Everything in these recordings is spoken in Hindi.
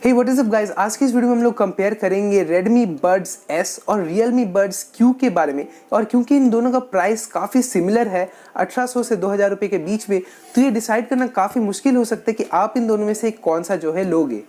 Hey what is up guys, आज की इस वीडियो में हम लोग कंपेयर करेंगे Redmi Buds S और Realme Buds Q के बारे में। और क्योंकि इन दोनों का प्राइस काफ़ी सिमिलर है 1800 से 2000 रुपये के बीच में, तो ये डिसाइड करना काफ़ी मुश्किल हो सकता है कि आप इन दोनों में से कौन सा जो है लोगे।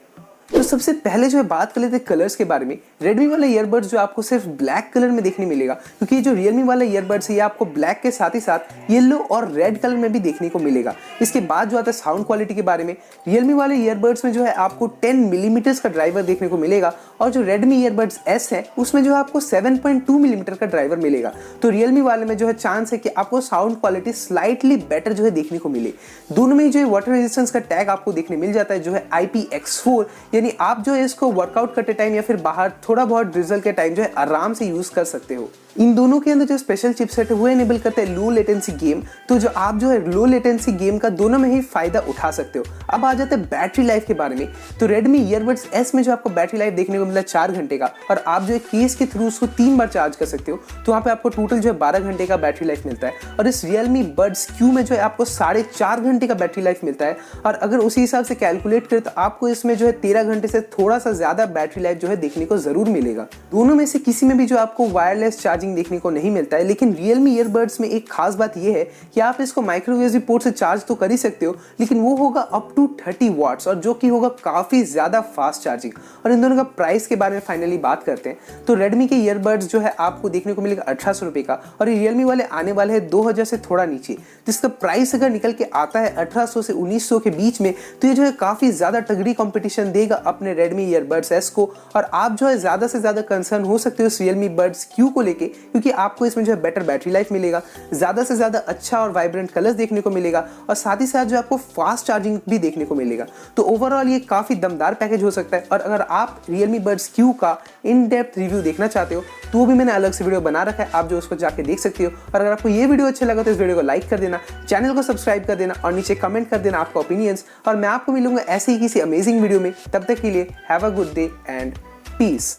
तो सबसे पहले जो है बात कर लेते हैं कलर्स के बारे में। Redmi वाला ईयरबड्स जो आपको सिर्फ ब्लैक कलर में देखने मिलेगा, क्योंकि ये जो Realme वाला ईयरबड्स है ये आपको ब्लैक के साथ ही साथ येलो और रेड कलर में भी देखने को मिलेगा। इसके बाद जो आता है साउंड क्वालिटी के बारे में, Realme वाले ईयरबड्स में जो है आपको 10 मिलीमीटर का ड्राइवर देखने को मिलेगा, और जो Redmi ईयरबड्स S है उसमें जो है आपको 7.2 मिलीमीटर का ड्राइवर मिलेगा। तो Realme वाले में जो है चांस है कि आपको साउंड क्वालिटी स्लाइटली बेटर जो है देखने को मिले। दोनों में जो है वाटर रेजिस्टेंस का टैग आपको देखने मिल जाता है, जो है IPX4, यानी आप जो है इसको वर्कआउट करते टाइम या फिर बाहर थोड़ा बहुत ड्रिजल के टाइम जो है आराम से यूज कर सकते हो। इन दोनों के अंदर जो स्पेशल चिपसेट है वो एनेबल करता है लो लेटेंसी गेम, तो जो आप जो है लो लेटेंसी गेम का दोनों में ही फायदा उठा सकते हो। अब आ जाते हैं बैटरी लाइफ के बारे में। तो Redmi ईयरबड्स S में जो आपको बैटरी लाइफ देखने को मिला 4 घंटे का, और आप जो है केस के थ्रू उसको 3 बार चार्ज कर सकते हो, तो वहाँ पे आपको टोटल जो है 12 घंटे का बैटरी लाइफ मिलता है। और इस Realme Buds Q में जो है आपको 4.5 घंटे का बैटरी लाइफ मिलता है, और अगर उसी हिसाब से कैलकुलेट करें तो आपको इसमें जो है 13 घंटे से थोड़ा सा ज्यादा बैटरी लाइफ जो है देखने को जरूर मिलेगा। दोनों में से किसी में भी जो आपको वायरलेस चार्जिंग देखने को नहीं मिलता है, लेकिन Realme ईयरबड्स में एक खास बात यह है कि आप इसको माइक्रो USB पोर्ट से चार्ज तो कर ही सकते हो, लेकिन वो होगा अप टू 30 वाट्स, और जो कि होगा काफी ज्यादा फास्ट चार्जिंग। और इन दोनों का प्राइस के बारे में फाइनली बात करते हैं, तो Redmi के ईयरबड्स जो है आपको देखने को मिलेगा 1800 रुपए का, और ये Realme वाले आने वाले हैं 2000 से थोड़ा नीचे। जिसका प्राइस अगर निकल के आता है 1800 से 1900 के बीच में, तो ये जो है काफी ज्यादा तगड़ी कंपटीशन देगा अपने Redmi ईयरबड्स S को। और आप जो है ज्यादा से ज्यादा कंसर्न हो सकते हो इस Realme Buds Q को लेके, क्योंकि आपको इसमें जो है बेटर बैटरी लाइफ मिलेगा, ज्यादा से ज्यादा अच्छा और वाइब्रेंट कलर्स देखने को मिलेगा, और साथ ही साथ जो आपको फास्ट चार्जिंग भी देखने को मिलेगा। तो ओवरऑल ये काफी दमदार पैकेज हो सकता है। और अगर आप Realme Buds Q का इन डेप्थ रिव्यू देखना चाहते हो तो वो भी मैंने अलग से वीडियो बना रखा है, आप जो उसको जाके देख सकते हो। और अगर आपको ये वीडियो अच्छा लगा तो इस वीडियो को लाइक कर देना, चैनल को सब्सक्राइब कर देना, और नीचे कमेंट कर देना आपका ओपिनियंस। और मैं आपको मिलूंगा ऐसे ही किसी अमेजिंग वीडियो में। तब तक के लिए have a good day and piece.